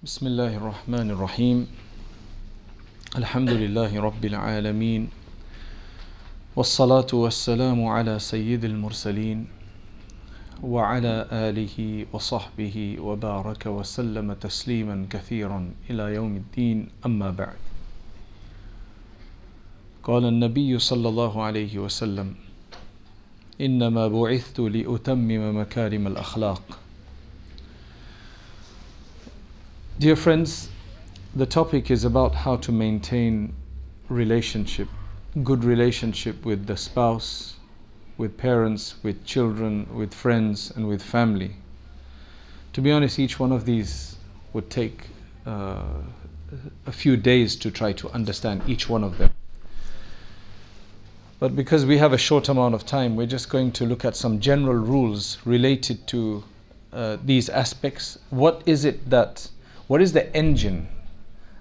بسم الله الرحمن الرحيم الحمد لله رب العالمين والصلاة والسلام على سيد المرسلين وعلى آله وصحبه وبارك وسلم تسليما كثيرا إلى يوم الدين أما بعد. قال النبي صلى الله عليه وسلم إنما بعثت لأتمم مكارم الأخلاق. Dear friends, the topic is about how to maintain good relationship with the spouse, with parents, with children, with friends, and with family. To be honest, each one of these would take a few days to try to understand each one of them. But because we have a short amount of time, we're just going to look at some general rules related to these aspects. What is the engine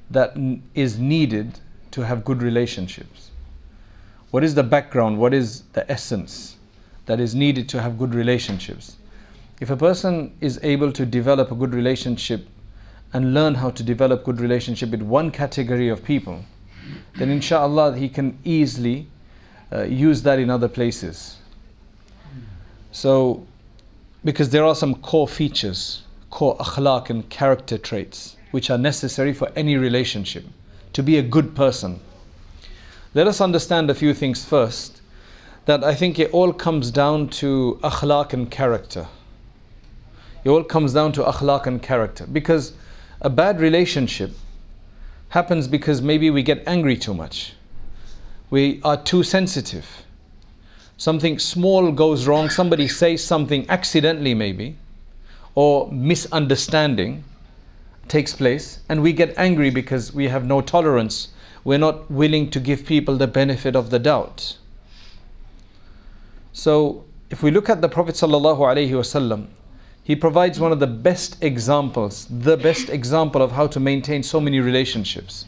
that is needed to have good relationships? What is the background? What is the essence that is needed to have good relationships? If a person is able to develop a good relationship and learn how to develop good relationship with one category of people, then inshallah he can easily use that in other places. So, because there are some core features, core akhlaq and character traits which are necessary for any relationship to be a good person. Let us understand a few things first, that I think it all comes down to akhlaq and character. It all comes down to akhlaq and character, because a bad relationship happens because maybe we get angry too much. We are too sensitive. Something small goes wrong, somebody says something accidentally maybe, or misunderstanding takes place, and we get angry because we have no tolerance. We're not willing to give people the benefit of the doubt. So if we look at the Prophet ﷺ, he provides one of the best examples, the best example of how to maintain so many relationships.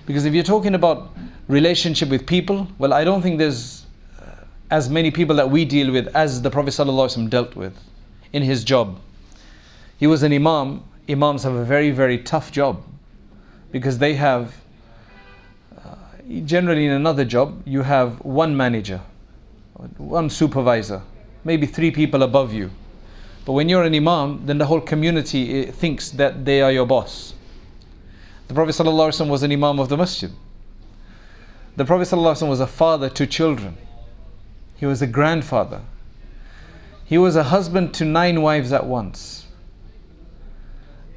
Because if you're talking about relationship with people, well, I don't think there's as many people that we deal with as the Prophet ﷺ dealt with in his job. He was an imam. Imams have a very, very tough job, because they have, generally in another job, you have one manager, one supervisor, maybe 3 people above you. But when you're an imam, then the whole community thinks that they are your boss. The Prophet ﷺ was an imam of the masjid. The Prophet ﷺ was a father to children. He was a grandfather. He was a husband to 9 wives at once.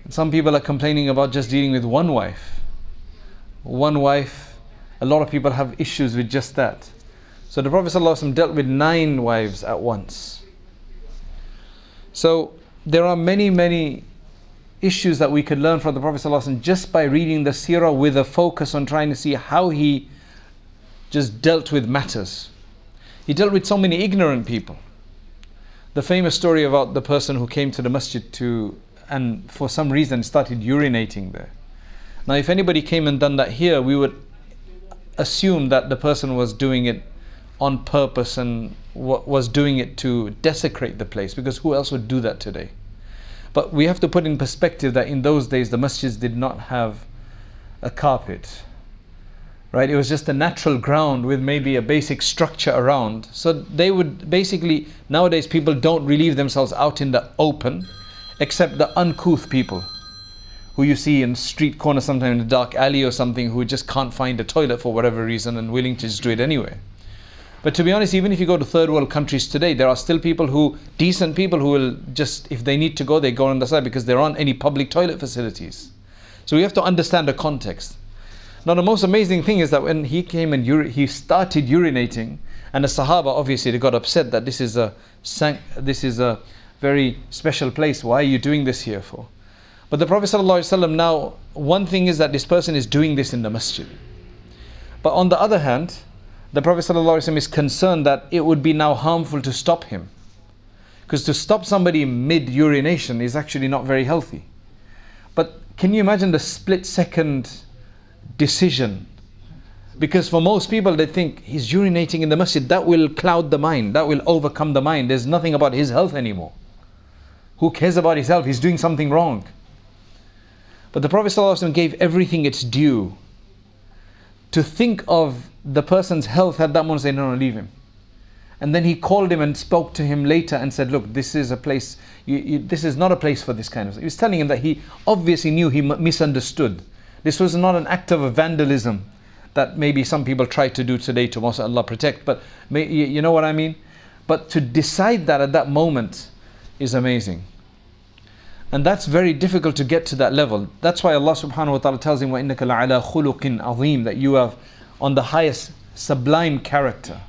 Some people are complaining about just dealing with one wife. One wife, a lot of people have issues with just that. So the Prophet ﷺ dealt with 9 wives at once. So there are many, many issues that we could learn from the Prophet ﷺ just by reading the seerah, with a focus on trying to see how he just dealt with matters. He dealt with so many ignorant people. The famous story about the person who came to the masjid and for some reason started urinating there. Now if anybody came and done that here, we would assume that the person was doing it on purpose and was doing it to desecrate the place, because who else would do that today? But we have to put in perspective that in those days the masjids did not have a carpet. Right? It was just a natural ground with maybe a basic structure around. So they would basically, nowadays people don't relieve themselves out in the open, except the uncouth people who you see in street corner, sometimes in a dark alley or something, who just can't find a toilet for whatever reason and willing to just do it anyway. But to be honest, even if you go to third world countries today, there are still decent people who will just, if they need to go, they go on the side, because there aren't any public toilet facilities. So we have to understand the context. Now the most amazing thing is that when he came and he started urinating, and the Sahaba, obviously they got upset that this is a very special place. Why are you doing this here for? But the Prophet ﷺ, now one thing is that this person is doing this in the masjid. But on the other hand, the Prophet ﷺ is concerned that it would be now harmful to stop him. Because to stop somebody mid-urination is actually not very healthy. But can you imagine the split-second decision? Because for most people, they think he's urinating in the masjid, that will cloud the mind, that will overcome the mind. There's nothing about his health anymore. Who cares about his health? He's doing something wrong. But the Prophet ﷺ gave everything its due. To think of the person's health at that moment, say, no, leave him. And then he called him and spoke to him later and said, look, this is a place, this is not a place for this kind of thing. He was telling him that he obviously knew he misunderstood. This was not an act of vandalism that maybe some people try to do today to Allah protect, but you know what I mean? But to decide that at that moment is amazing. And that's very difficult to get to that level. That's why Allah subhanahu wa ta'ala tells him, وَإِنَّكَ لَعَلَى خُلُقٍ عَظِيمٍ, that you have on the highest sublime character.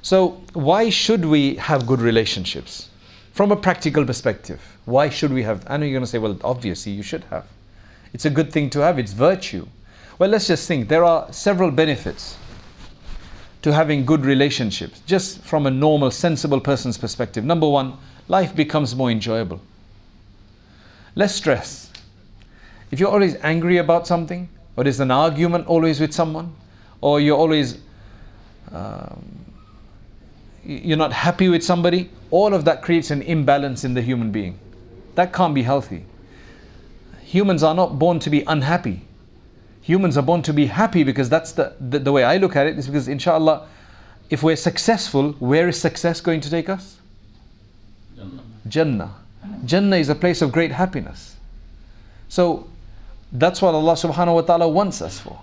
So why should we have good relationships? From a practical perspective, why should we have? I know you're going to say, well, obviously you should have. It's a good thing to have, it's virtue. Well, let's just think, there are several benefits to having good relationships, just from a normal, sensible person's perspective. Number one, life becomes more enjoyable. Less stress. If you're always angry about something, or there's an argument always with someone, or you're always you're not happy with somebody, all of that creates an imbalance in the human being. That can't be healthy. Humans are not born to be unhappy. Humans are born to be happy, because that's the way I look at it, is because inshallah, if we're successful, where is success going to take us? Jannah. Jannah is a place of great happiness. So that's what Allah subhanahu wa ta'ala wants us for.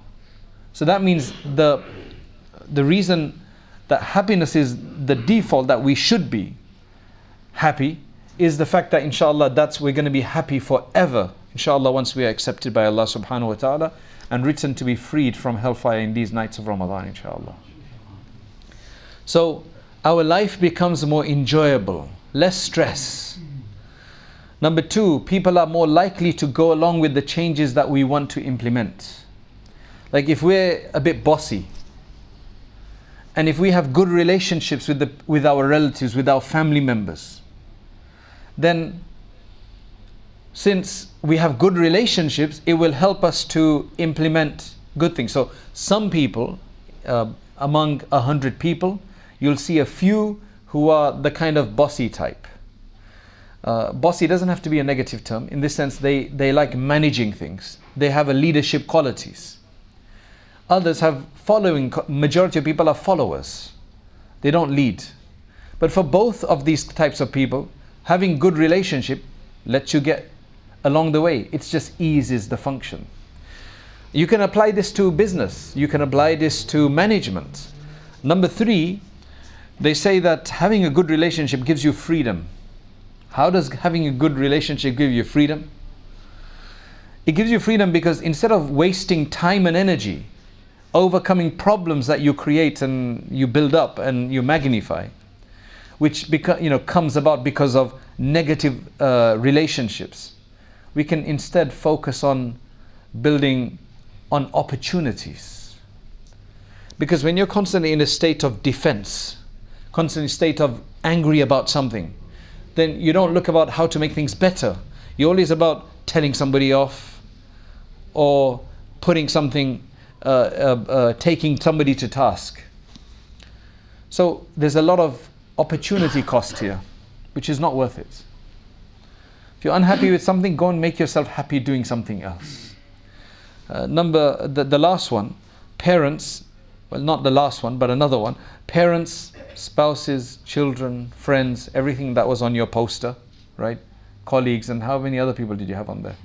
So that means the reason that happiness is the default, that we should be happy, is the fact that inshallah we're going to be happy forever, inshallah, once we are accepted by Allah subhanahu wa ta'ala and written to be freed from hellfire in these nights of Ramadan, inshallah. So our life becomes more enjoyable, less stress. Number two, people are more likely to go along with the changes that we want to implement. Like if we're a bit bossy, and if we have good relationships with our relatives, with our family members, then since we have good relationships, it will help us to implement good things. So some people, among 100 people, you'll see a few who are the kind of bossy type. Bossy doesn't have to be a negative term. In this sense, they like managing things. They have a leadership qualities. Others have following. Majority of people are followers. They don't lead. But for both of these types of people, having good relationship lets you get along the way. It just eases the function. You can apply this to business. You can apply this to management. Number three, they say that having a good relationship gives you freedom. How does having a good relationship give you freedom? It gives you freedom because instead of wasting time and energy overcoming problems that you create and you build up and you magnify, which comes about because of negative relationships, we can instead focus on building on opportunities. Because when you're constantly in a state of defense, constantly in a state of angry about something, then you don't look about how to make things better. You're always about telling somebody off or putting something, taking somebody to task. So there's a lot of opportunity cost here, which is not worth it. If you're unhappy with something, go and make yourself happy doing something else. The last one, parents, well, not the last one, but another one, parents, spouses, children, friends, everything that was on your poster, right? Colleagues, and how many other people did you have on there?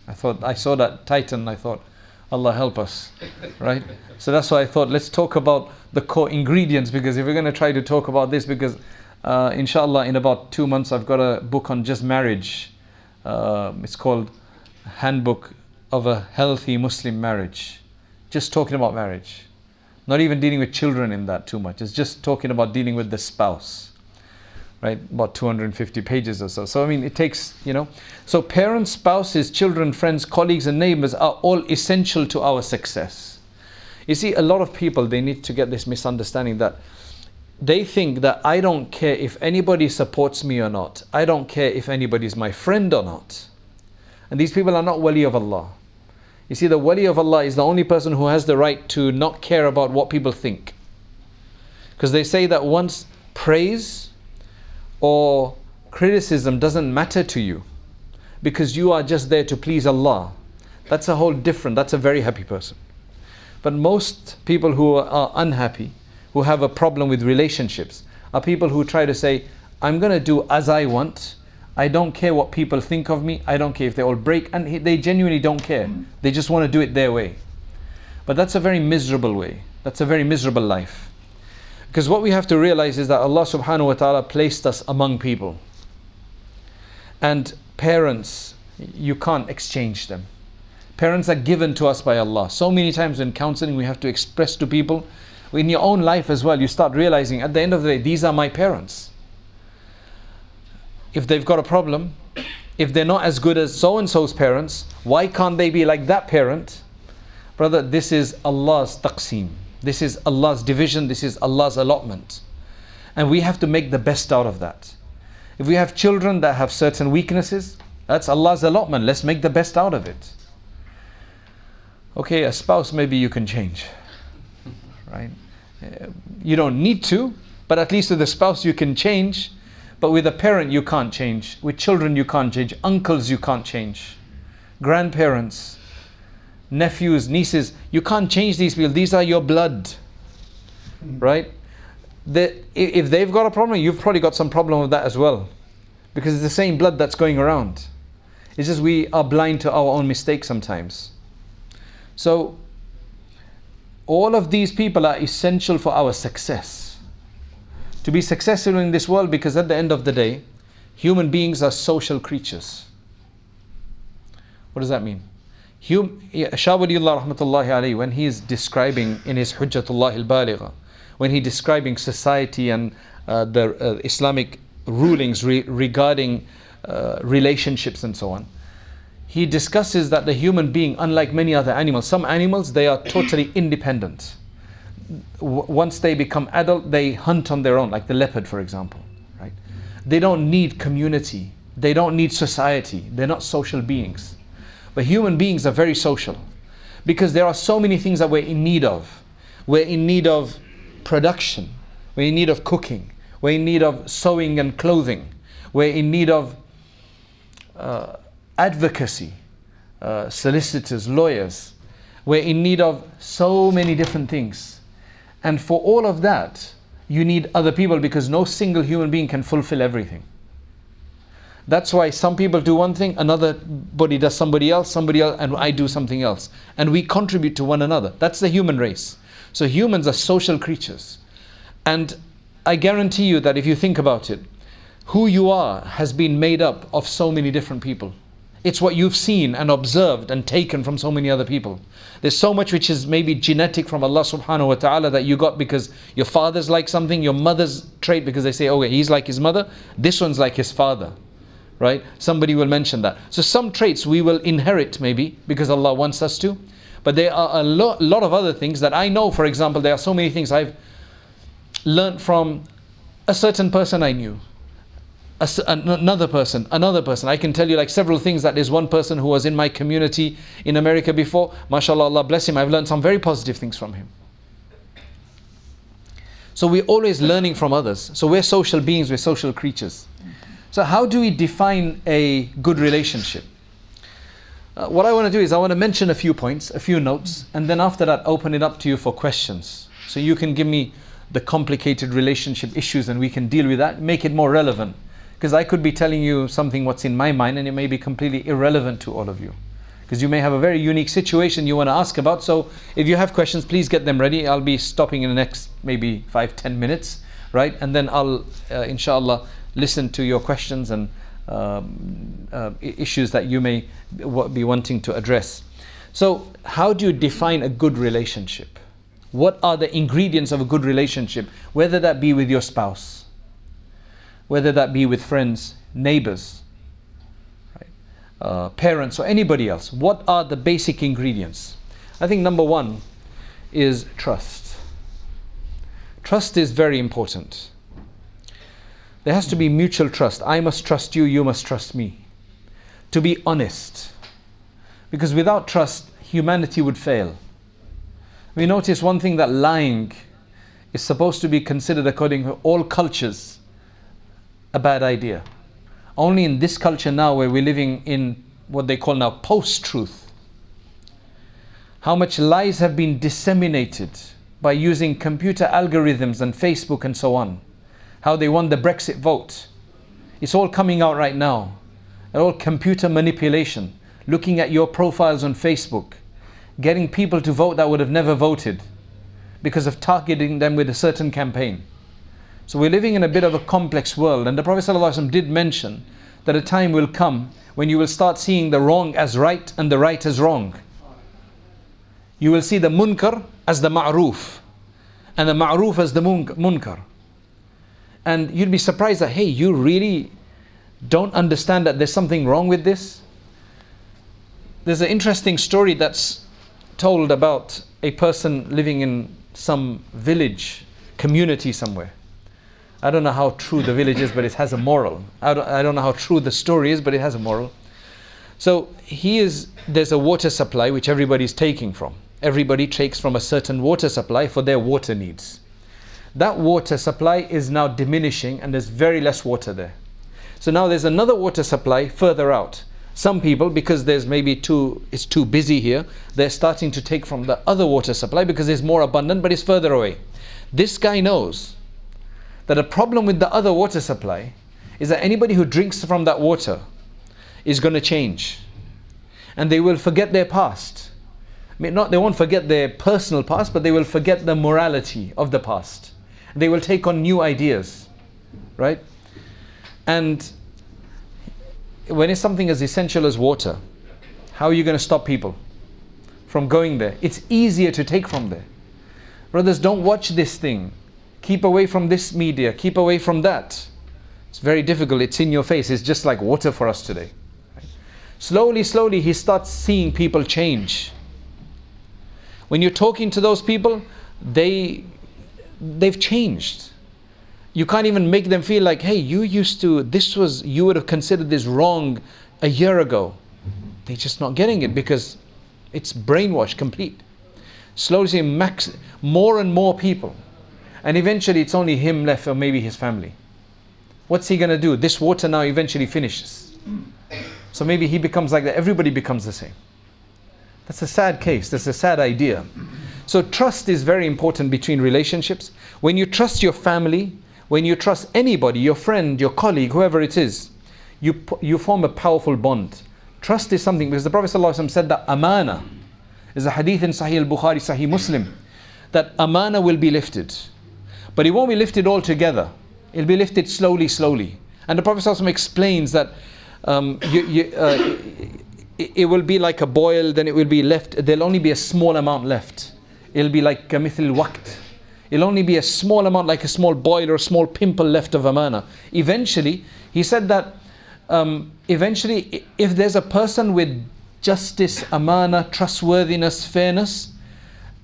I saw that titan, I thought, Allah help us, right? So that's why I thought, let's talk about the core ingredients, because if we're going to try to talk about this, because inshallah in about 2 months I've got a book on just marriage. It's called Handbook of a Healthy Muslim Marriage. Just talking about marriage. Not even dealing with children in that too much. It's just talking about dealing with the spouse. Right? About 250 pages or so. So I mean, it takes, So parents, spouses, children, friends, colleagues and neighbors are all essential to our success. You see, a lot of people, they need to get this misunderstanding that they think that I don't care if anybody supports me or not. I don't care if anybody's my friend or not. And these people are not wali of Allah. You see, the wali of Allah is the only person who has the right to not care about what people think. Because they say that once praise or criticism doesn't matter to you, because you are just there to please Allah. That's a whole different, that's a very happy person. But most people who are unhappy, who have a problem with relationships, are people who try to say, I'm going to do as I want. I don't care what people think of me. I don't care if they all break. And they genuinely don't care. They just want to do it their way. But that's a very miserable way. That's a very miserable life. Because what we have to realize is that Allah subhanahu wa ta'ala placed us among people. And parents, you can't exchange them. Parents are given to us by Allah. So many times in counseling we have to express to people, in your own life as well, you start realizing at the end of the day, these are my parents. If they've got a problem, if they're not as good as so-and-so's parents, why can't they be like that parent? Brother, this is Allah's taqseem. This is Allah's division. This is Allah's allotment. And we have to make the best out of that. If we have children that have certain weaknesses, that's Allah's allotment. Let's make the best out of it. Okay, a spouse maybe you can change. Right? You don't need to, but at least with a spouse you can change. But with a parent you can't change. With children you can't change. Uncles you can't change. Grandparents, nephews, nieces, you can't change these people. These are your blood. Right? If they've got a problem, you've probably got some problem with that as well. Because it's the same blood that's going around. It's just we are blind to our own mistakes sometimes. So, all of these people are essential for our success. To be successful in this world, because at the end of the day, human beings are social creatures. What does that mean? Shah Waliullah rahmatullahi alayhi, when he is describing in his Hujjatullah al-Baligha, when he describing society and the Islamic rulings regarding relationships and so on, he discusses that the human being, unlike many other animals, some animals, they are totally independent. Once they become adult, they hunt on their own, like the leopard, for example. Right? They don't need community. They don't need society. They're not social beings. But human beings are very social, because there are so many things that we're in need of. We're in need of production. We're in need of cooking. We're in need of sewing and clothing. We're in need of advocacy, solicitors, lawyers. We're in need of so many different things. And for all of that, you need other people, because no single human being can fulfill everything. That's why some people do one thing, another body does somebody else, and I do something else. And we contribute to one another. That's the human race. So humans are social creatures. And I guarantee you that if you think about it, who you are has been made up of so many different people. It's what you've seen and observed and taken from so many other people. There's so much which is maybe genetic from Allah subhanahu wa ta'ala that you got because your father's like something, your mother's trait because they say, okay, he's like his mother, this one's like his father. Right? Somebody will mention that. So some traits we will inherit maybe because Allah wants us to. But there are a lot of other things that I know. For example, there are so many things I've learned from a certain person I knew. Another person. I can tell you like several things that there's one person who was in my community in America before. MashaAllah, Allah bless him. I've learned some very positive things from him. So we're always learning from others. So we're social beings, we're social creatures. So how do we define a good relationship? What I want to do is I want to mention a few points, a few notes, and then after that open it up to you for questions. So you can give me the complicated relationship issues and we can deal with that, make it more relevant. Because I could be telling you something what's in my mind and it may be completely irrelevant to all of you. Because you may have a very unique situation you want to ask about. So if you have questions, please get them ready. I'll be stopping in the next maybe 5-10 minutes, right? And then I'll, inshallah, listen to your questions and issues that you may be wanting to address. So how do you define a good relationship? What are the ingredients of a good relationship? Whether that be with your spouse, whether that be with friends, neighbors, right? Parents or anybody else. What are the basic ingredients? I think number one is trust. Trust is very important. There has to be mutual trust. I must trust you, you must trust me. To be honest. Because without trust, humanity would fail. We notice one thing, that lying is supposed to be considered according to all cultures a bad idea. Only in this culture now where we're living in what they call now post-truth. how much lies have been disseminated by using computer algorithms and Facebook and so on, how they won the Brexit vote. It's all coming out right now. All computer manipulation, looking at your profiles on Facebook, getting people to vote that would have never voted because of targeting them with a certain campaign. So we're living in a bit of a complex world, and the Prophet ﷺ did mention that a time will come when you will start seeing the wrong as right and the right as wrong. You will see the munkar as the ma'roof and the ma'roof as the munkar. And you'd be surprised that, hey, you really don't understand that there's something wrong with this? There's an interesting story that's told about a person living in some village, community somewhere. I don't know how true the village is, but it has a moral. I don't know how true the story is, but it has a moral. So there's a water supply which everybody's taking from. Everybody takes from a certain water supply for their water needs. That water supply is now diminishing and there's very less water there. So now there's another water supply further out. Some people, because there's it's too busy here, they're starting to take from the other water supply because it's more abundant, but it's further away. This guy knows that a problem with the other water supply is that anybody who drinks from that water is going to change. And they will forget their past. I mean, they won't forget their personal past, but they will forget the morality of the past. They will take on new ideas, right? And when it's something as essential as water, how are you going to stop people from going there? It's easier to take from there. Brothers, don't watch this thing. Keep away from this media. Keep away from that. It's very difficult. It's in your face. It's just like water for us today. Right? Slowly, slowly, he starts seeing people change. When you're talking to those people, they've changed. You can't even make them feel like, hey, you would have considered this wrong a year ago. They're just not getting it because it's brainwash complete. Slowly, more and more people. And eventually it's only him left or maybe his family. What's he going to do? This water now eventually finishes. So maybe he becomes like that. Everybody becomes the same. That's a sad case. That's a sad idea. So trust is very important between relationships. When you trust your family, when you trust anybody, your friend, your colleague, whoever it is, you form a powerful bond. Trust is something, because the Prophet ﷺ said that amana, is a hadith in Sahih al-Bukhari, Sahih Muslim, that amana will be lifted. But it won't be lifted all together. It'll be lifted slowly, slowly. And the Prophet ﷺ explains that it will be like a boil, then it will be left, there'll only be a small amount left. It'll be like mithl waqt. It'll only be a small amount, like a small boil or a small pimple left of amana. Eventually, he said that eventually, if there's a person with justice, amana, trustworthiness, fairness,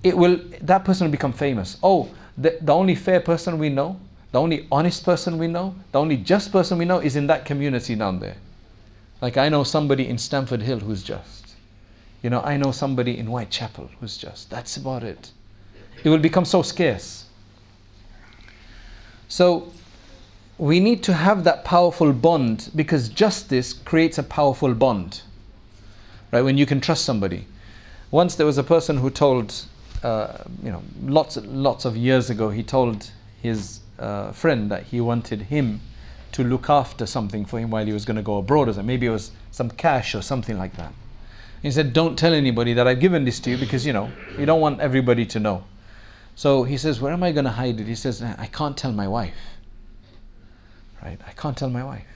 that person will become famous. Oh, the only fair person we know, the only honest person we know, the only just person we know is in that community down there. Like I know somebody in Stamford Hill who's just. You know, I know somebody in Whitechapel who's just. That's about it. It will become so scarce. So we need to have that powerful bond, because justice creates a powerful bond. Right? When you can trust somebody. Once there was a person who told, lots of years ago, he told his friend that he wanted him to look after something for him while he was going to go abroad, or maybe it was some cash or something like that. He said, don't tell anybody that I've given this to you, because you don't want everybody to know. So he says, where am I going to hide it? He says, I can't tell my wife. Right? I can't tell my wife.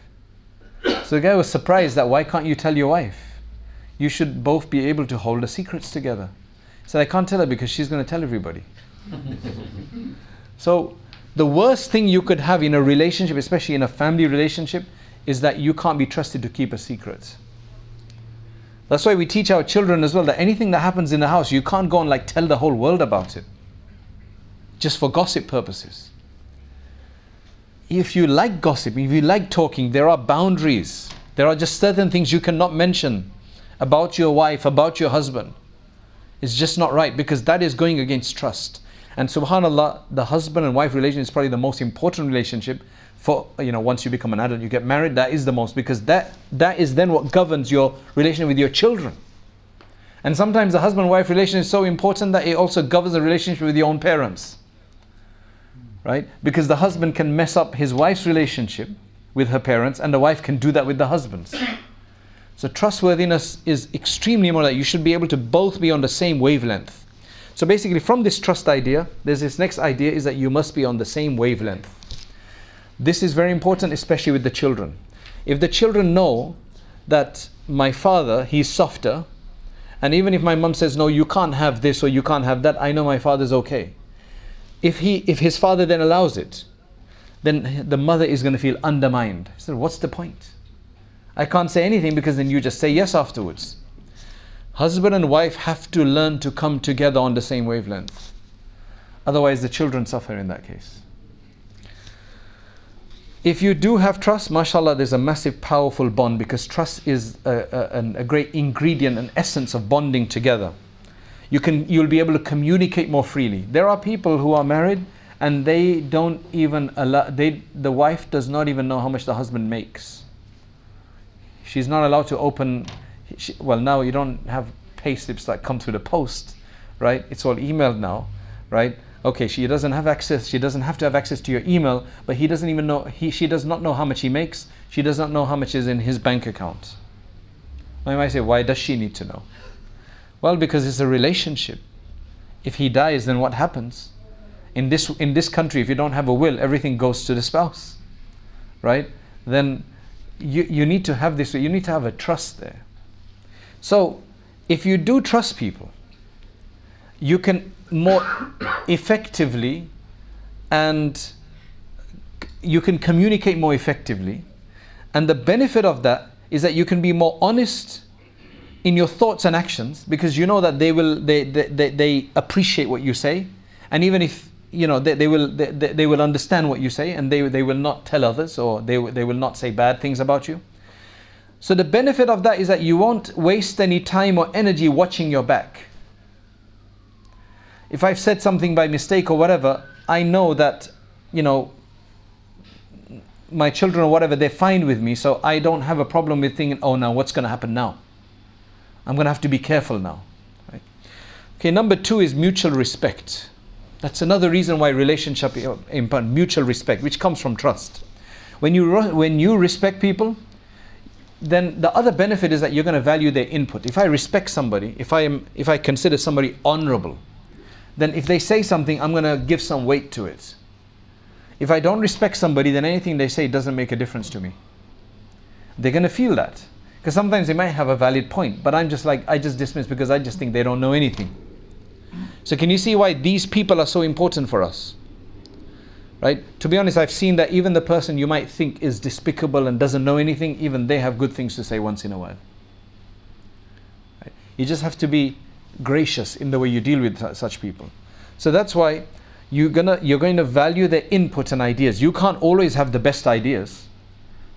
So the guy was surprised that, why can't you tell your wife? You should both be able to hold the secrets together. He said, I can't tell her because she's going to tell everybody. So the worst thing you could have in a relationship, especially in a family relationship, is that you can't be trusted to keep a secret. That's why we teach our children as well that anything that happens in the house, you can't go and tell the whole world about it, just for gossip purposes. If you like gossip, if you like talking, there are boundaries. There are just certain things you cannot mention about your wife, about your husband. It's just not right, because that is going against trust. And subhanAllah, the husband and wife relation is probably the most important relationship for, once you become an adult, you get married, that is the most, because that is then what governs your relation with your children. And sometimes the husband-wife relation is so important that it also governs the relationship with your own parents. Right? Because the husband can mess up his wife's relationship with her parents, and the wife can do that with the husband's. So trustworthiness is extremely important. You should be able to both be on the same wavelength. So basically, from this trust idea, there's this next idea, is that you must be on the same wavelength. This is very important, especially with the children. If the children know that my father, he's softer, and even if my mum says, no, you can't have this or you can't have that, I know my father's okay. If his father then allows it, then the mother is going to feel undermined. So what's the point? I can't say anything because then you just say yes afterwards. Husband and wife have to learn to come together on the same wavelength. Otherwise the children suffer in that case. If you do have trust, mashallah, there's a massive powerful bond, because trust is a great ingredient and essence of bonding together. You'll be able to communicate more freely. There are people who are married and they don't even allow, the wife does not even know how much the husband makes. She's not allowed to open, well, now you don't have pay slips that come through the post, right? It's all emailed now, right? Okay, she doesn't have access, she doesn't have to have access to your email, but he doesn't even know, she does not know how much he makes, she does not know how much is in his bank account. Now you might say, why does she need to know? Well, because it's a relationship. If he dies, then what happens? In this country, if you don't have a will, everything goes to the spouse, right? Then you need to have this, you need to have a trust there. So if you do trust people, you can more effectively, and you can communicate more effectively, and the benefit of that is that you can be more honest in your thoughts and actions, because you know that they appreciate what you say, and even if they will understand what you say, and they will not tell others, or they will not say bad things about you. So the benefit of that is that you won't waste any time or energy watching your back. If I've said something by mistake or whatever, I know that my children or whatever, they're fine with me, so I don't have a problem with thinking, oh, now what's going to happen now? I'm going to have to be careful now. Right? Okay, number 2 is mutual respect. That's another reason why relationship is important. Mutual respect, which comes from trust. When you respect people, then the other benefit is that you're going to value their input. If I respect somebody, if I consider somebody honorable, then if they say something, I'm going to give some weight to it. If I don't respect somebody, then anything they say doesn't make a difference to me. They're going to feel that. Because sometimes they might have a valid point, but I'm just like, I just dismiss because I just think they don't know anything. So can you see why these people are so important for us? Right? To be honest, I've seen that even the person you might think is despicable and doesn't know anything, even they have good things to say once in a while. Right? You just have to be gracious in the way you deal with such people. So that's why you're going to value their input and ideas. You can't always have the best ideas.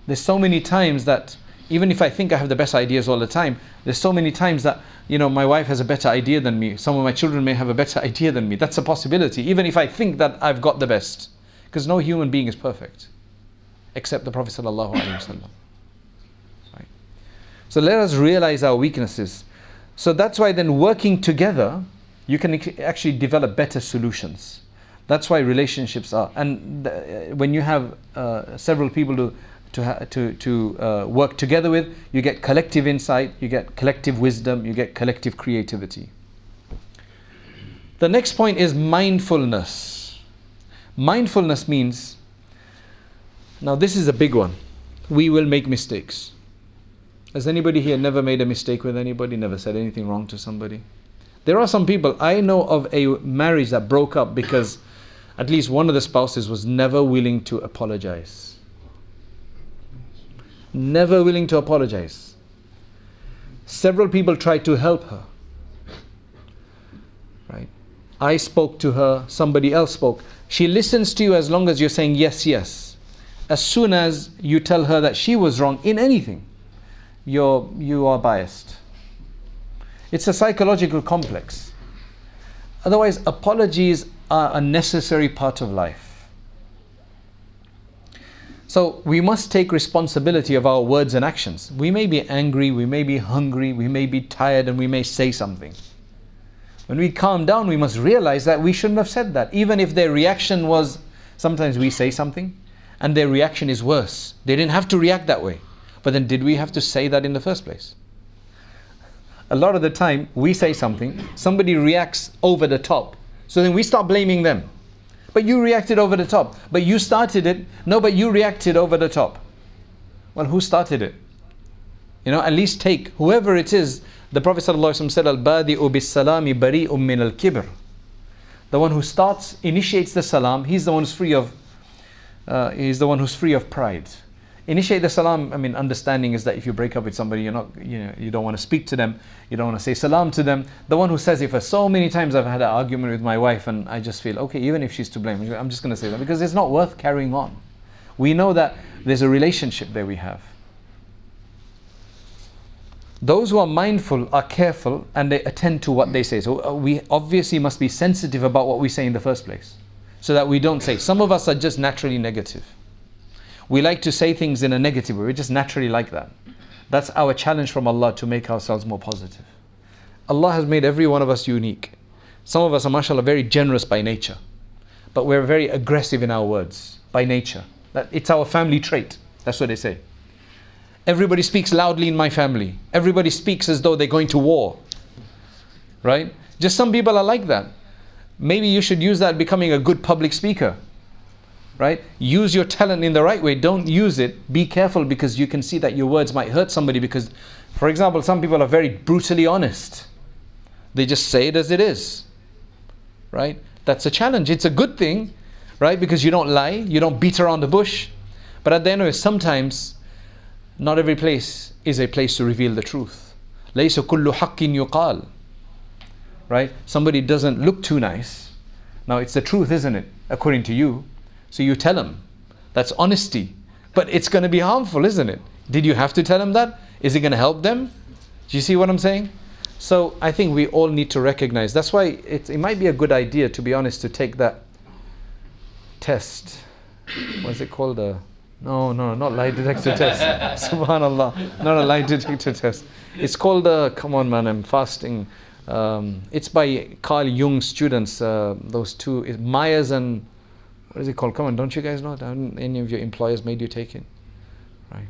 There's so many times that, even if I think I have the best ideas all the time, there's so many times that my wife has a better idea than me. Some of my children may have a better idea than me. That's a possibility, even if I think that I've got the best. Because no human being is perfect, except the Prophet sallallahu alaihi wasallam. Right? So let us realize our weaknesses. So that's why then working together, you can actually develop better solutions. That's why relationships are. And when you have several people to work together with, you get collective insight, you get collective wisdom, you get collective creativity. The next point is mindfulness. Mindfulness means, now this is a big one. We will make mistakes. Has anybody here never made a mistake with anybody, never said anything wrong to somebody? There are some people, I know of a marriage that broke up because at least one of the spouses was never willing to apologize. Never willing to apologize. Several people tried to help her. Right? I spoke to her, somebody else spoke. She listens to you as long as you're saying yes, yes. As soon as you tell her that she was wrong in anything, you are biased. It's a psychological complex. Otherwise, apologies are a necessary part of life. So we must take responsibility of our words and actions. We may be angry, we may be hungry, we may be tired, and we may say something. When we calm down, we must realize that we shouldn't have said that. Even if their reaction was, sometimes we say something and their reaction is worse. They didn't have to react that way. But then did we have to say that in the first place? A lot of the time we say something, somebody reacts over the top. So then we start blaming them. But you reacted over the top. But you started it. No, but you reacted over the top. Well, who started it? You know, at least take whoever it is. The Prophet ﷺ said, Al-Badi'u bis-salami bari'un min al-kibr. The one who initiates the salam, he's the one who's free of pride. Initiate the salam, I mean, understanding is that if you break up with somebody, you don't want to speak to them, you don't want to say salam to them. The one who says, if so many times I've had an argument with my wife and I just feel, okay, even if she's to blame, I'm just going to say that because it's not worth carrying on. We know that there's a relationship there we have. Those who are mindful are careful and they attend to what they say. So we obviously must be sensitive about what we say in the first place, so that we don't say. Some of us are just naturally negative. We like to say things in a negative way. We're just naturally like that. That's our challenge from Allah, to make ourselves more positive. Allah has made every one of us unique. Some of us are, mashallah, very generous by nature, but we're very aggressive in our words by nature. It's our family trait. That's what they say. Everybody speaks loudly in my family. Everybody speaks as though they're going to war. Right? Just some people are like that. Maybe you should use that becoming a good public speaker. Right? Use your talent in the right way. Don't use it. Be careful, because you can see that your words might hurt somebody. Because, for example, some people are very brutally honest. They just say it as it is. Right? That's a challenge. It's a good thing. Right? Because you don't lie. You don't beat around the bush. But at the end of it, sometimes not every place is a place to reveal the truth. لَيْسَ كُلُّ حَقٍّ يُقَالُ. Right? Somebody doesn't look too nice. Now it's the truth, isn't it? According to you. So you tell them. That's honesty. But it's going to be harmful, isn't it? Did you have to tell them that? Is it going to help them? Do you see what I'm saying? So I think we all need to recognize. That's why it might be a good idea, to be honest, to take that test. What's it called? No, not lie detector test. Subhanallah. Not a lie detector test. It's called, come on man, I'm fasting. It's by Carl Jung's students, those two, Myers and, what is it called? Come on, don't you guys know? Haven't any of your employers made you take it? Right.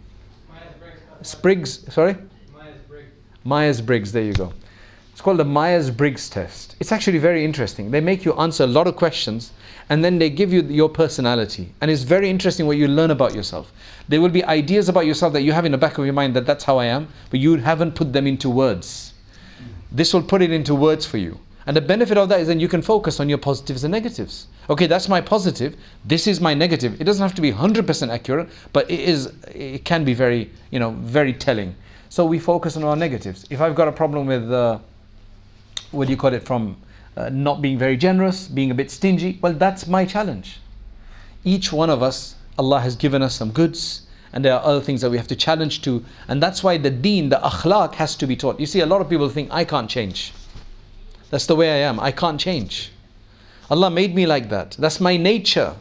Myers-Briggs, there you go. It's called the Myers-Briggs Test. It's actually very interesting. They make you answer a lot of questions and then they give you your personality. And it's very interesting what you learn about yourself. There will be ideas about yourself that you have in the back of your mind that that's how I am, but you haven't put them into words. This will put it into words for you. And the benefit of that is then you can focus on your positives and negatives. Okay, that's my positive. This is my negative. It doesn't have to be 100% accurate, but it can be very, very telling. So we focus on our negatives. If I've got a problem with, what do you call it, from not being very generous, being a bit stingy, well, that's my challenge. Each one of us, Allah has given us some goods, and there are other things that we have to challenge to. And that's why the deen, the akhlaq, has to be taught. You see, a lot of people think, I can't change. That's the way I am. I can't change. Allah made me like that. That's my nature.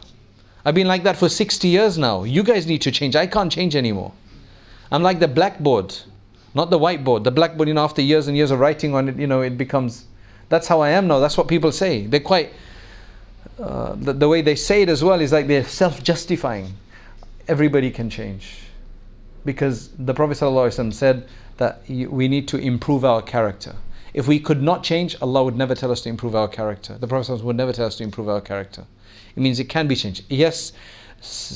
I've been like that for 60 years now. You guys need to change. I can't change anymore. I'm like the blackboard, not the whiteboard. The blackboard, after years and years of writing on it, it becomes, that's how I am now. That's what people say. They're quite, the way they say it as well is like they're self-justifying. Everybody can change. Because the Prophet ﷺ said that we need to improve our character. If we could not change, Allah would never tell us to improve our character. The Prophet ﷺ would never tell us to improve our character. It means it can be changed. Yes,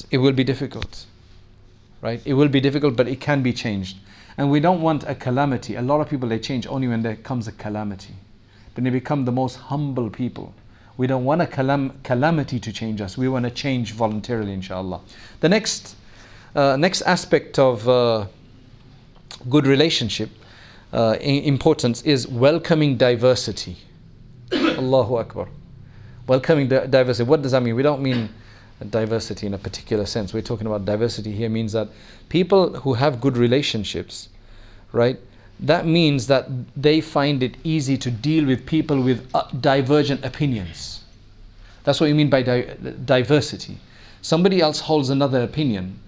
it will be difficult. Right? It will be difficult, but it can be changed. And we don't want a calamity. A lot of people, they change only when there comes a calamity. Then they become the most humble people. We don't want a calamity to change us. We want to change voluntarily, inshallah. The next aspect of good relationship, importance, is welcoming diversity. Allahu Akbar. Welcoming diversity. What does that mean? We don't mean diversity in a particular sense. We're talking about diversity here means that people who have good relationships, right, that means that they find it easy to deal with people with divergent opinions. That's what you mean by diversity. Somebody else holds another opinion.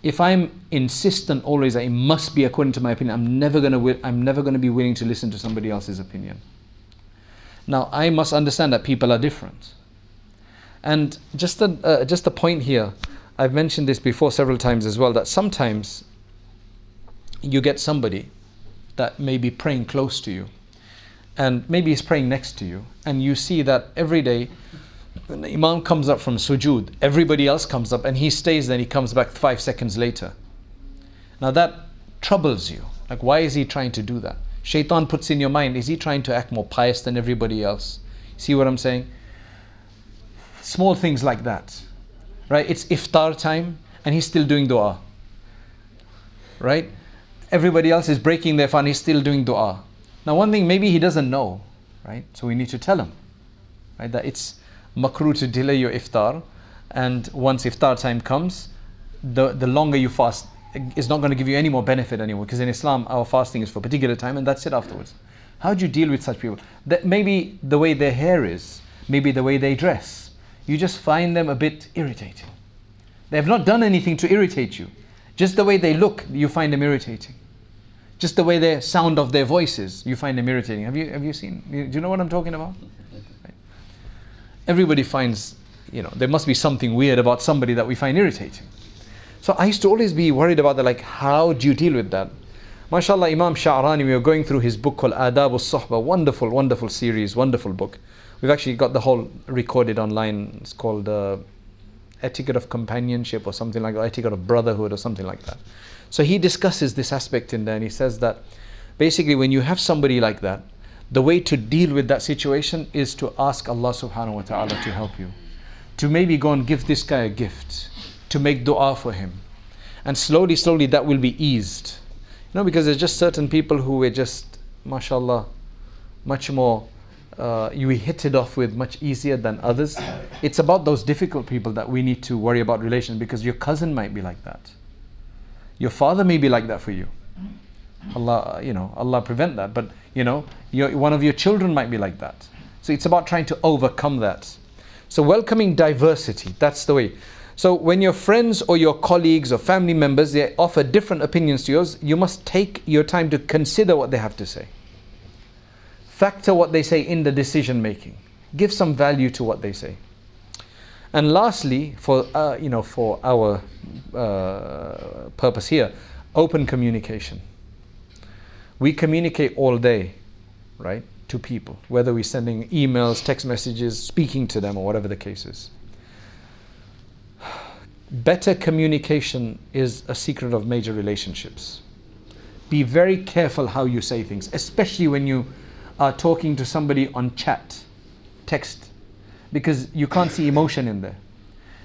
If I'm insistent always that it must be according to my opinion, I'm never going to be willing to listen to somebody else's opinion. Now, I must understand that people are different. And just a point here, I've mentioned this before several times as well, that sometimes you get somebody that may be praying close to you, and maybe he's praying next to you, and you see that every day when the Imam comes up from sujood, everybody else comes up and he stays there and he comes back 5 seconds later. Now that troubles you. Like, why is he trying to do that? Shaitan puts in your mind, is he trying to act more pious than everybody else? See what I'm saying? Small things like that, right? It's iftar time and he's still doing dua, right? Everybody else is breaking their fast, he's still doing dua. Now one thing, maybe he doesn't know, right? So we need to tell him, right, that it's makruh to delay your iftar, and once iftar time comes, the longer you fast is not going to give you any more benefit anymore, because in Islam our fasting is for a particular time and that's it afterwards. How do you deal with such people? That maybe the way their hair is, maybe the way they dress, you just find them a bit irritating. They have not done anything to irritate you. Just the way they look, you find them irritating. Just the way the sound of their voices, you find them irritating. Have you seen? Do you know what I'm talking about? Right. Everybody finds, there must be something weird about somebody that we find irritating. So I used to always be worried about that, like, how do you deal with that? MashaAllah, Imam Sha'rani, we were going through his book called Adab al-Suhbah, wonderful, wonderful series, wonderful book. We've actually got the whole recorded online. It's called Etiquette of Companionship or something like that, Etiquette of Brotherhood or something like that. So he discusses this aspect in there, and he says that basically when you have somebody like that, the way to deal with that situation is to ask Allah subhanahu wa ta'ala to help you. To maybe go and give this guy a gift, to make dua for him. And slowly, slowly that will be eased. Because there's just certain people who were just, mashallah, much more, you hit it off with much easier than others. It's about those difficult people that we need to worry about relations, because your cousin might be like that. Your father may be like that for you. Allah prevent that. But one of your children might be like that. So it's about trying to overcome that. So welcoming diversity, that's the way. So when your friends or your colleagues or family members, they offer different opinions to yours, you must take your time to consider what they have to say. Factor what they say in the decision making. Give some value to what they say. And lastly, for our purpose here, open communication. We communicate all day, right, to people, whether we're sending emails, text messages, speaking to them, or whatever the case is. Better communication is a secret of major relationships. Be very careful how you say things, especially when you are talking to somebody on chat, text, because you can't see emotion in there.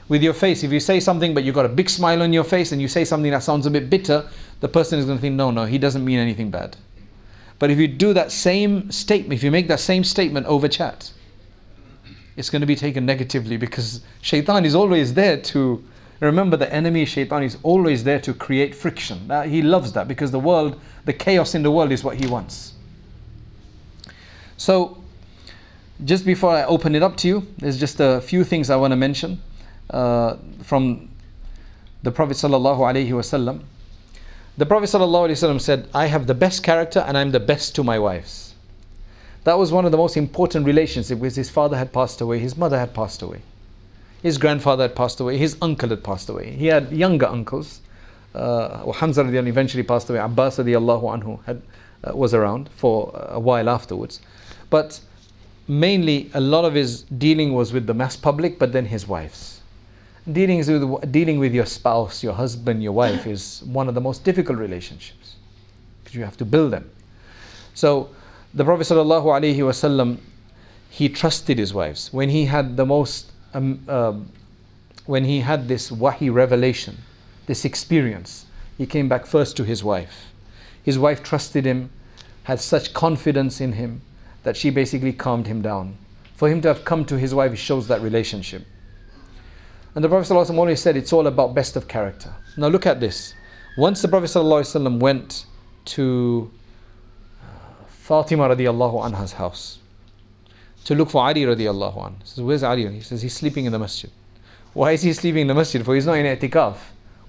With your face, if you say something but you've got a big smile on your face and you say something that sounds a bit bitter, the person is going to think, no, he doesn't mean anything bad. But if you do that same statement, if you make that same statement over chat, it's going to be taken negatively, because shaitan is always there to, remember, the enemy shaitan is always there to create friction. He loves that, because the chaos in the world is what he wants. So, just before I open it up to you, there's just a few things I want to mention from the Prophet sallallahu alaihi wasallam. The Prophet sallallahu alaihi wasallam said, "I have the best character and I'm the best to my wives." That was one of the most important relationships, because his father had passed away, his mother had passed away, his grandfather had passed away, his uncle had passed away. He had younger uncles. Hamza radiallahu eventually passed away. Abbas radiallahu anhu was around for a while afterwards. But mainly, a lot of his dealing was with the mass public, but then his wives. Dealing with your spouse, your husband, your wife is one of the most difficult relationships, because you have to build them. So the Prophet sallallahu alaihi wasallam, he trusted his wives. When he had when he had this wahi revelation, this experience, he came back first to his wife. His wife trusted him, had such confidence in him, that she basically calmed him down. For him to have come to his wife, it shows that relationship. And the Prophet ﷺ always said it's all about best of character. Now look at this. Once the Prophet ﷺ went to Fatima radiallahu anha's house to look for Ali radiallahu anhu. He says, "Where's Ali?" He says, "He's sleeping in the masjid." Why is he sleeping in the masjid? For he's not in i'tikaf.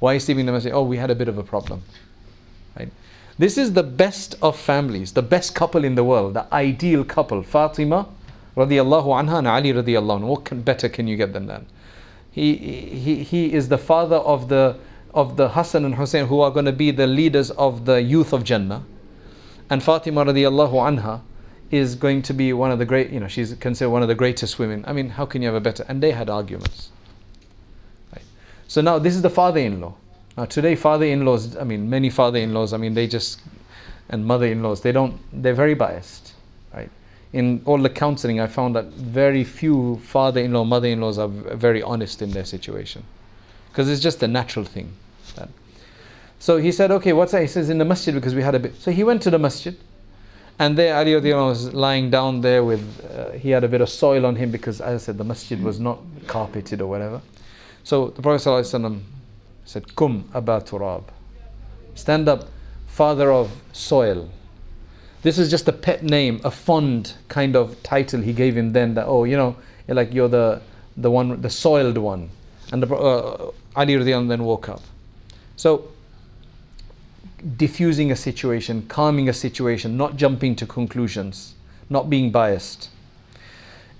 Why are you sleeping in the masjid? Oh, we had a bit of a problem. Right? This is the best of families, the best couple in the world, the ideal couple. Fatima radiallahu anha and Ali radiallahu anhu. What better can you get than that? He is the father of the Hassan and Hussein, who are going to be the leaders of the youth of Jannah. And Fatima radiallahu anha is going to be one of the great, she's considered one of the greatest women. I mean, how can you have a better? And they had arguments. Right? So now this is the father-in-law. Now today father-in-laws, many father-in-laws, and mother-in-laws, they're very biased. Right? In all the counseling, I found that very few father-in-law, mother-in-laws are very honest in their situation. Because it's just a natural thing. So he said, okay, what's that? He says, in the masjid, because we had a bit. So he went to the masjid. And there Ali radiallahu anhu was lying down there with, he had a bit of soil on him because, as I said, the masjid was not carpeted or whatever. So the Prophet ﷺ said, Kum Aba Turab. Stand up, father of soil. This is just a pet name, a fond kind of title he gave him then, that, you're the one, the soiled one. And Ali radiallahu anhu then woke up. So, diffusing a situation, calming a situation, not jumping to conclusions, not being biased.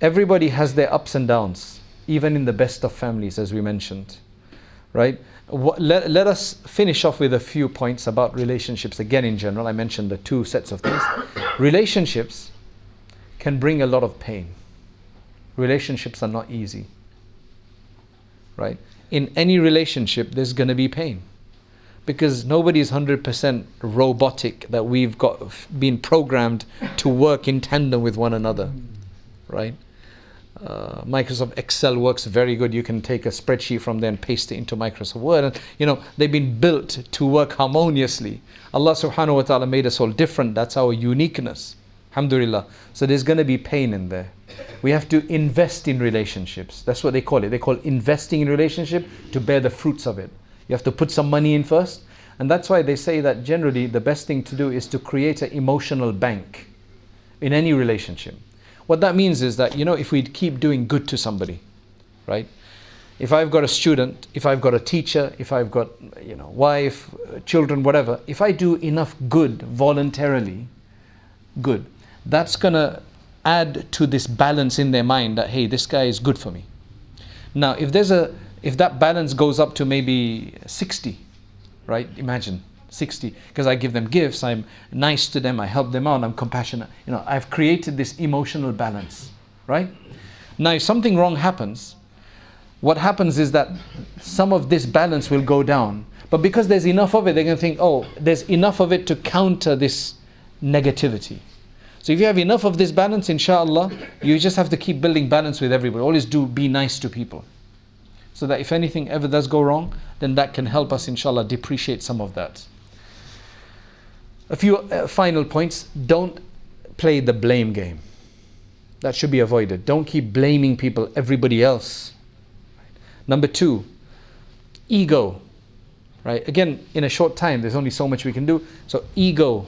Everybody has their ups and downs, even in the best of families, as we mentioned. Right? Let us finish off with a few points about relationships. Again, in general, I mentioned the two sets of things. Relationships can bring a lot of pain. Relationships are not easy. Right? In any relationship, there's going to be pain. Because nobody is 100% robotic, that we've been programmed to work in tandem with one another, right? Microsoft Excel works very good. You can take a spreadsheet from there and paste it into Microsoft Word. And, they've been built to work harmoniously. Allah subhanahu wa ta'ala made us all different. That's our uniqueness. Alhamdulillah. So there's going to be pain in there. We have to invest in relationships. That's what they call it. They call investing in relationship to bear the fruits of it. You have to put some money in first. And that's why they say that generally the best thing to do is to create an emotional bank in any relationship. What that means is that, if we keep doing good to somebody, right? If I've got a student, if I've got a teacher, if I've got, wife, children, whatever, if I do enough good voluntarily, good, that's going to add to this balance in their mind that, hey, this guy is good for me. Now, if that balance goes up to maybe 60, right? Imagine 60, because I give them gifts, I'm nice to them, I help them out, I'm compassionate. I've created this emotional balance, right? Now, if something wrong happens, what happens is that some of this balance will go down. But because there's enough of it, they're going to think, oh, there's enough of it to counter this negativity. So if you have enough of this balance, inshallah, you just have to keep building balance with everybody. Always be nice to people. So that if anything ever does go wrong, then that can help us, inshallah, depreciate some of that. A few final points. Don't play the blame game. That should be avoided. Don't keep blaming people, everybody else. Number 2, ego. Right? Again, in a short time, there's only so much we can do. So ego,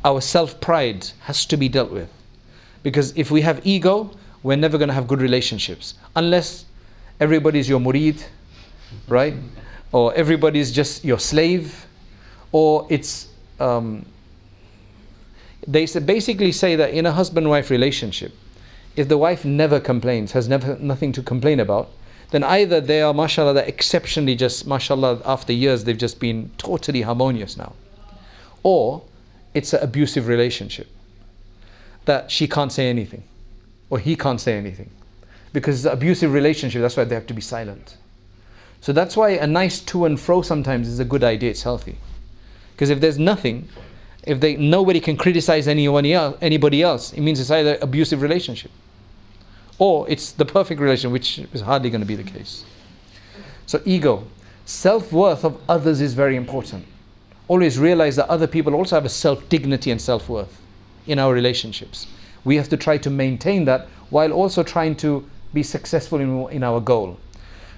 our self-pride has to be dealt with. Because if we have ego, we're never going to have good relationships. Unless everybody's your murid, right? Or everybody's just your slave. Or it's, they basically say that in a husband-wife relationship, if the wife never complains, has nothing to complain about, then either they are, mashallah, they're exceptionally just, mashallah, after years, they've just been totally harmonious now. Or it's an abusive relationship, that she can't say anything, or he can't say anything. Because it's an abusive relationship, that's why they have to be silent. So that's why a nice to and fro sometimes is a good idea, it's healthy. Because if there's nothing, if nobody can criticize anybody else, it means it's either an abusive relationship, or it's the perfect relation, which is hardly going to be the case. So ego, self-worth of others is very important. Always realize that other people also have a self-dignity and self-worth in our relationships. We have to try to maintain that while also trying to be successful in our goal.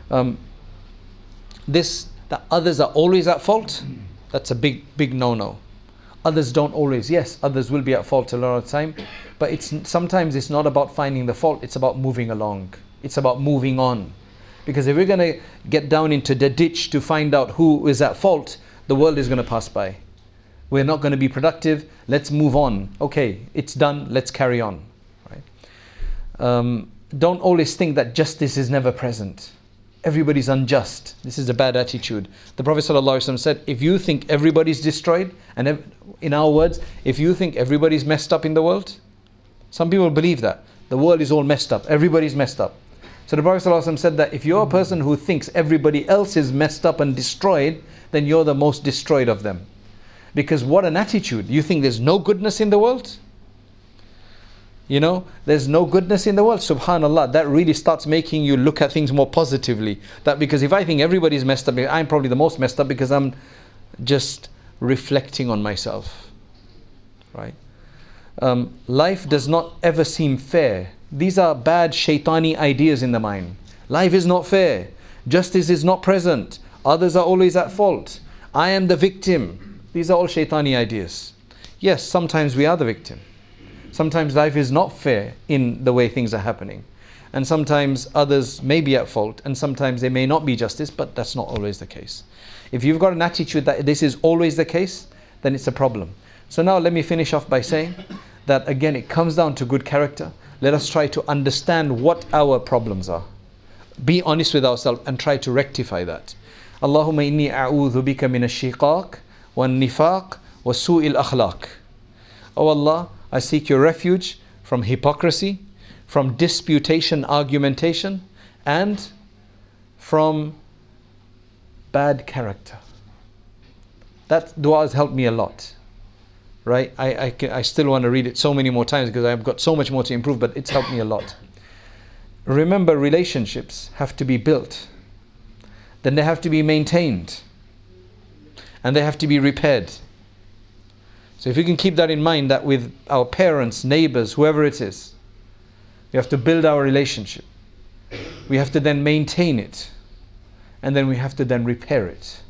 That others are always at fault, that's a big no-no. Others don't always. Yes, others will be at fault a lot of the time, but sometimes it's not about finding the fault, it's about moving along. It's about moving on. Because if we're going to get down into the ditch to find out who is at fault, the world is going to pass by. We're not going to be productive. Let's move on. Okay, it's done. Let's carry on. Right? Don't always think that justice is never present. Everybody's unjust. This is a bad attitude. The Prophet ﷺ said, if you think everybody's destroyed, and in our words, if you think everybody's messed up in the world, some people believe that. The world is all messed up. Everybody's messed up. So the Prophet ﷺ said that if you're a person who thinks everybody else is messed up and destroyed, then you're the most destroyed of them. Because what an attitude. You think there's no goodness in the world? You know, there's no goodness in the world. Subhanallah, that really starts making you look at things more positively. That because if I think everybody's messed up, I'm probably the most messed up because I'm just reflecting on myself. Right? Life does not ever seem fair. These are bad shaitani ideas in the mind. Life is not fair. Justice is not present. Others are always at fault. I am the victim. These are all shaitani ideas. Yes, sometimes we are the victim. Sometimes life is not fair in the way things are happening. And sometimes others may be at fault, and sometimes there may not be justice, but that's not always the case. If you've got an attitude that this is always the case, then it's a problem. So now let me finish off by saying that again, it comes down to good character. Let us try to understand what our problems are. Be honest with ourselves and try to rectify that. Allahumma inni a'udhu bika min ash-shiqaq wan-nifaq wa su'il akhlaq. Oh Allah, I seek your refuge from hypocrisy, from disputation, argumentation, and from bad character. That dua has helped me a lot. Right? I still want to read it so many more times because I've got so much more to improve, but it's helped me a lot. Remember, relationships have to be built. Then they have to be maintained. And they have to be repaired. So if we can keep that in mind, that with our parents, neighbors, whoever it is, we have to build our relationship. We have to then maintain it. And then we have to then repair it.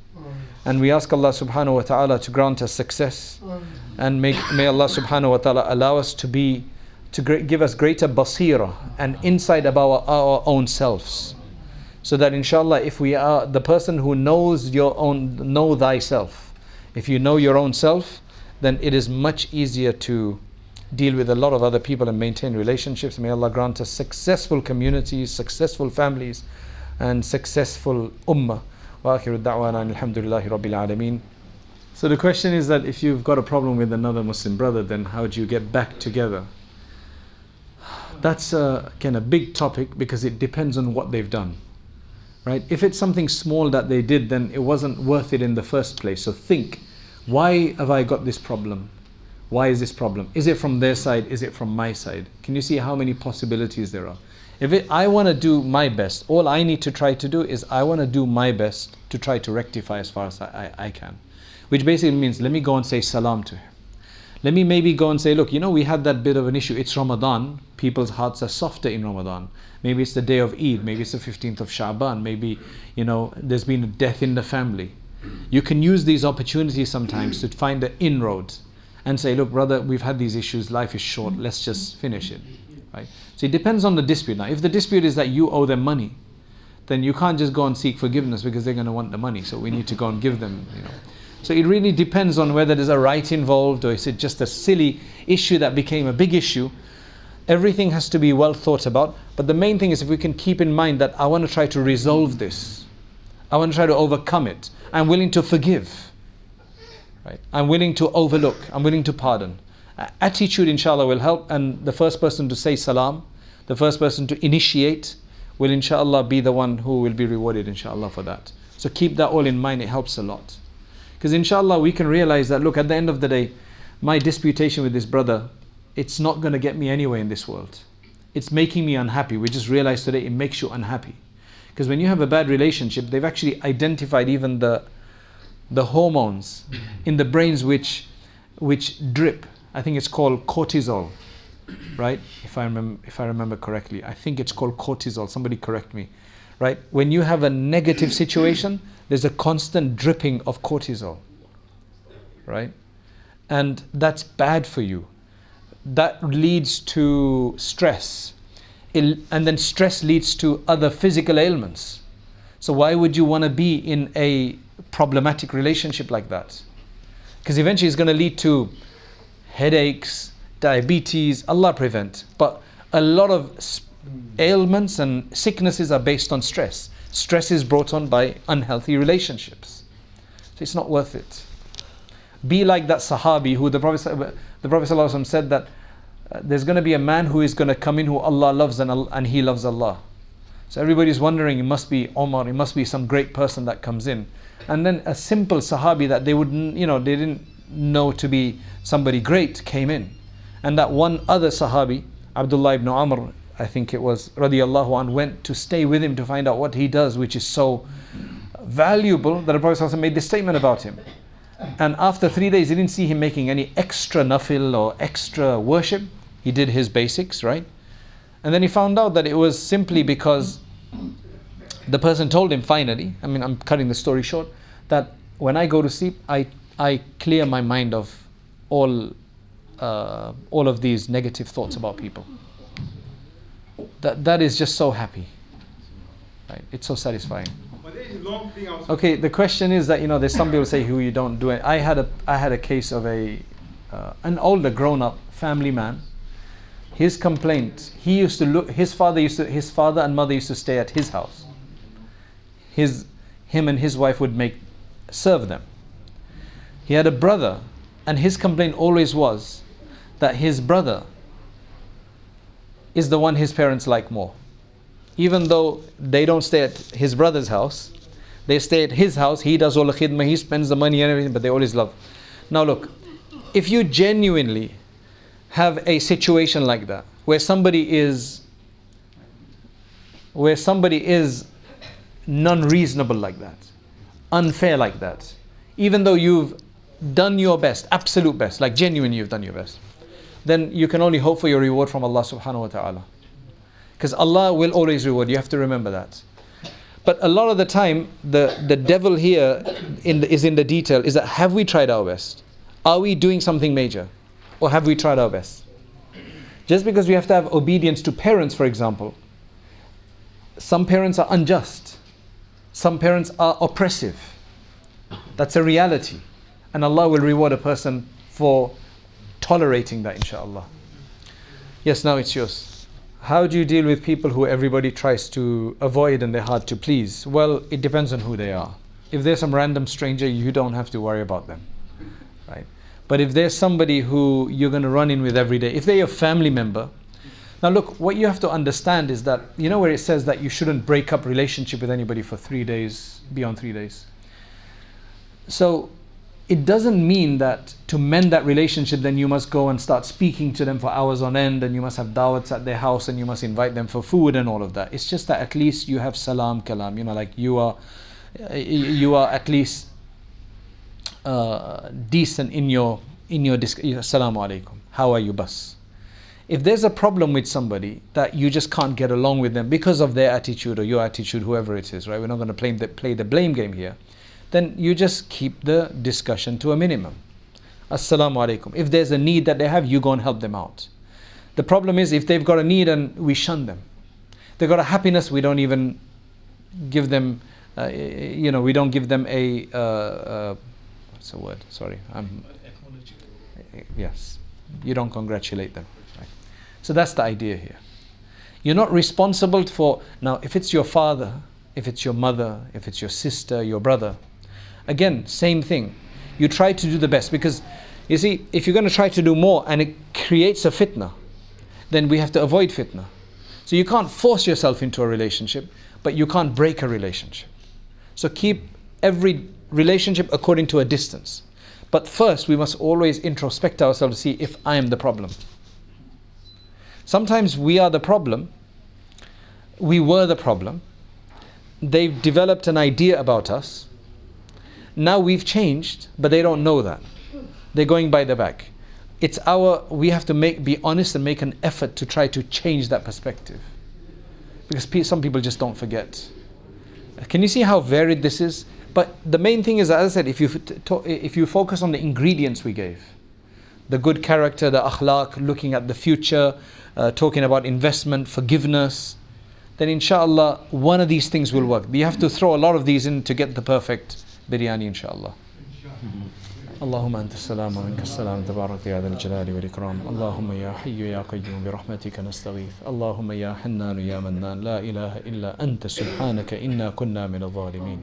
And we ask Allah subhanahu wa ta'ala to grant us success. And may Allah subhanahu wa ta'ala allow us to give us greater basira and insight about our own selves. So that inshallah, if we are the person who knows know thyself. If you know your own self, then it is much easier to deal with a lot of other people and maintain relationships. May Allah grant us successful communities, successful families, and successful ummah. Wa akhiru da'wana alhamdulillahi rabbil alameen. So the question is that if you've got a problem with another Muslim brother, then how do you get back together? That's again a big topic because it depends on what they've done. Right? If it's something small that they did, then it wasn't worth it in the first place. So think, why have I got this problem? Why is this problem? Is it from their side? Is it from my side? Can you see how many possibilities there are? I want to do my best, all I need to try to do is I want to do my best to try to rectify as far as I can. Which basically means, let me go and say salam to him. Let me maybe go and say, look, we had that bit of an issue. It's Ramadan. People's hearts are softer in Ramadan. Maybe it's the day of Eid. Maybe it's the 15th of Sha'ban. Maybe, there's been a death in the family. You can use these opportunities sometimes to find the inroads and say, look, brother, we've had these issues. Life is short. Let's just finish it. Right? So it depends on the dispute. Now, if the dispute is that you owe them money, then you can't just go and seek forgiveness because they're going to want the money. So we need to go and give them, So it really depends on whether there's a right involved or is it just a silly issue that became a big issue. Everything has to be well thought about. But the main thing is if we can keep in mind that I want to try to resolve this. I want to try to overcome it. I'm willing to forgive. Right? I'm willing to overlook. I'm willing to pardon. Attitude, inshallah, will help. And the first person to say salam, the first person to initiate, will inshallah be the one who will be rewarded, inshallah, for that. So keep that all in mind. It helps a lot. Because inshallah, we can realize that, look, at the end of the day, my disputation with this brother, it's not going to get me anywhere in this world. It's making me unhappy. We just realized today it makes you unhappy. Because when you have a bad relationship, they've actually identified even the hormones in the brains which drip. I think it's called cortisol, right? If I remember correctly, I think it's called cortisol. Somebody correct me, right? When you have a negative situation, there's a constant dripping of cortisol, right? And that's bad for you. That leads to stress. And then stress leads to other physical ailments. So why would you want to be in a problematic relationship like that? Because eventually it's going to lead to headaches, diabetes, Allah prevent. But a lot of ailments and sicknesses are based on stress. Stress is brought on by unhealthy relationships. So it's not worth it. Be like that Sahabi who the Prophet ﷺ said that there's going to be a man who is going to come in who Allah loves and he loves Allah. So everybody's wondering, it must be Omar, it must be some great person that comes in. And then a simple Sahabi that they wouldn't, they didn't know to be somebody great came in. And that one other Sahabi, Abdullah ibn Amr, I think it was, radiyallahu anh, went to stay with him to find out what he does, which is so valuable that the Prophet ﷺ made this statement about him. And after 3 days, he didn't see him making any extra nafil or extra worship. He did his basics, right? And then he found out that it was simply because the person told him finally, I'm cutting the story short, that when I go to sleep, I clear my mind of all of these negative thoughts about people. That is just so happy, right? It's so satisfying. Okay, the question is that there's some people say who you don't do it. I had a case of an older grown-up family man. His complaint, his father and mother used to stay at his house. Him and his wife would serve them. He had a brother, and his complaint always was that his brother is the one his parents like more. Even though they don't stay at his brother's house, they stay at his house, he does all the khidmah, he spends the money and everything, but they always love. Now look, if you genuinely have a situation like that, where somebody is non-reasonable like that, unfair like that, even though you've done your best, absolute best, like genuinely you've done your best, then you can only hope for your reward from Allah subhanahu wa ta'ala. Because Allah will always reward, you have to remember that. But a lot of the time, the devil here is in the detail, is that have we tried our best? Are we doing something major? Or have we tried our best? Just because we have to have obedience to parents, for example, some parents are unjust. Some parents are oppressive. That's a reality. And Allah will reward a person for tolerating that, inshallah. Yes, now it's yours. How do you deal with people who everybody tries to avoid and they're hard to please? Well, it depends on who they are. If they're some random stranger, you don't have to worry about them, right? But if there's somebody who you're going to run in with every day, if they're your family member, now look, what you have to understand is that, where it says that you shouldn't break up relationship with anybody for 3 days, beyond 3 days. So it doesn't mean that to mend that relationship, then you must go and start speaking to them for hours on end, and you must have dawats at their house, and you must invite them for food and all of that. It's just that at least you have salam kalam, like you are at least decent in your assalamu alaikum, how are you, bas. If there's a problem with somebody that you just can't get along with them because of their attitude or your attitude, whoever it is, right? We're not going to play the blame game here. Then you just keep the discussion to a minimum. Assalamu alaikum. If there's a need that they have, you go and help them out. The problem is if they've got a need and we shun them. They've got a happiness, we don't even give them, we don't give them what's the word? Sorry. Yes. You don't congratulate them. Right? So that's the idea here. You're not responsible for, now if it's your father, if it's your mother, if it's your sister, your brother, again, same thing. You try to do the best, because you see, if you're going to try to do more and it creates a fitna, then we have to avoid fitna. So you can't force yourself into a relationship, but you can't break a relationship. So keep every relationship according to a distance. But first, we must always introspect ourselves to see if I am the problem. Sometimes we are the problem. We were the problem. They've developed an idea about us. Now we've changed, but they don't know that. They're going by the back. We have to be honest and make an effort to try to change that perspective. Because some people just don't forget. Can you see how varied this is? But the main thing is, as I said, if you focus on the ingredients we gave, the good character, the akhlaq, looking at the future, talking about investment, forgiveness, then inshallah one of these things will work. You have to throw a lot of these in to get the perfect biryani, inshallah. اللهم أنت السلام ومنك السلام تبارك يا ذا الجلال والإكرام اللهم يا حي يا قيوم برحمتك نستغيث اللهم يا حنان يا منان لا إله إلا أنت سبحانك إنا كنا من الظالمين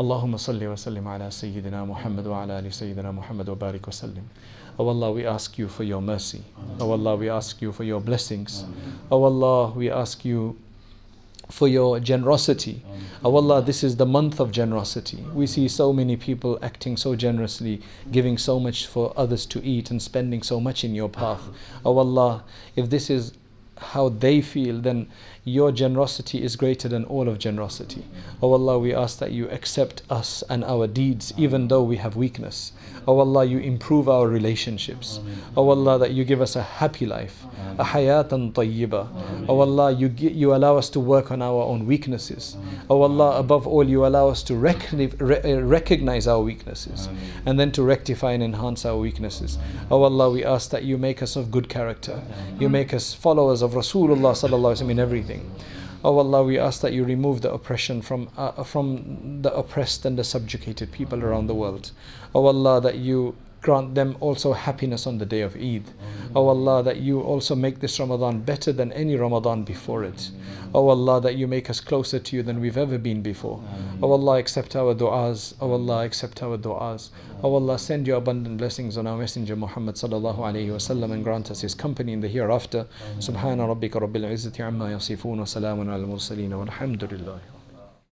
اللهم صل وسلم على سيدنا محمد وعلى آل سيدنا محمد وبارك وسلم. Oh Allah, we ask you for your mercy. Oh Allah, we ask you for your blessings. Oh Allah, we ask you for your generosity. Oh Allah, this is the month of generosity. We see so many people acting so generously, giving so much for others to eat and spending so much in your path. Oh Allah, if this is how they feel, then your generosity is greater than all of generosity. Oh Allah, we ask that you accept us and our deeds even though we have weakness. Oh Allah, you improve our relationships. Oh Allah, that you give us a happy life, a hayatan tayyiba. Oh Allah, you allow us to work on our own weaknesses. Oh Allah, above all, you allow us to recognize our weaknesses and then to rectify and enhance our weaknesses. Oh Allah, we ask that you make us of good character. You make us followers of Rasulullah sallallahu alaihi wasallam in everything. Oh Allah, we ask that you remove the oppression from the oppressed and the subjugated people around the world. Oh Allah, that you grant them also happiness on the day of Eid. Oh Allah, that you also make this Ramadan better than any Ramadan before it. Oh Allah, that you make us closer to you than we've ever been before. Oh Allah, accept our du'as. Oh Allah, accept our du'as. Oh Allah, send your abundant blessings on our Messenger Muhammad sallallahu alayhi wa sallam and grant us his company in the hereafter. Subhana rabbika rabbil izzati amma yasifun wa salamun ala al-mursaleen walhamdulillah.